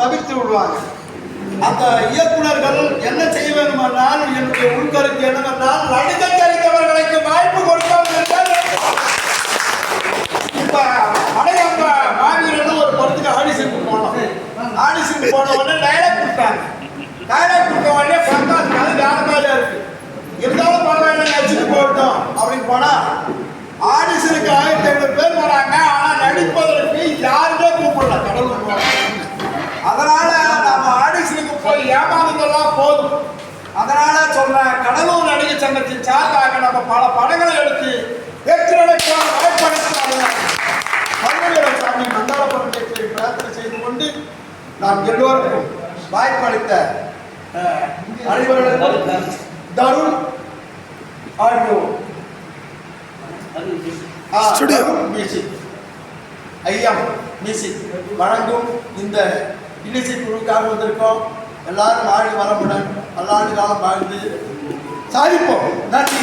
தவிர்த்து விடுவாங்க. அந்த இயக்குநர்கள் என்ன செய்ய வேண்டுமென்றால், என்னுடைய உள்கருத்து என்னவென்றால், நடிக்க தெரிந்தவர்களுக்கு வாய்ப்பு கொடுத்தவர்கள். இப்ப மடையம்ப மாவீரன் ஒரு படத்துக்கு ஆடிஷனுக்கு போனோம். ஆடிஷனுக்கு போன உடனே டைலாக் கொடுத்தாங்க. டைலாக் கொடுத்த உடனே பிரகாஷ் அது வேற மாதிரியா இருக்கு, இருந்தாலும் பரவாயில்ல நடிச்சுட்டு போட்டோம் அப்படின்னு போனா, ஆடிஷனுக்கு 1500 பேர் வராங்க. ஆனா நடிப்பதற்கு யாருமே கூப்பிடல, கடவுள் போறாங்க. அதனால நம்ம ஆடிஷனுக்கு போய் ஏமாந்ததெல்லாம் போதும். அதனால சொல்றேன், கடலூர் நடிகர் சங்கத்தின் சார்பாக நம்ம பல படங்களை எடுத்து வெற்றி நடக்க வாய்ப்பளித்தாங்க. சாமி மங்கள பரமேஸ்வரி பிரார்த்தனை செய்து கொண்டு நாம் எல்லோருக்கும் வாய்ப்பளித்த அனைவர்களுக்கும் தருண் ஆடியோ ஐயம் மியூசிக் வழங்கும் இந்த இசை குழுக்காக வந்திருக்கோம். எல்லாரும் ஆடி வரமுடன் பல்லாண்டு காலம் வாழ்ந்து சாதிப்போம். நன்றி.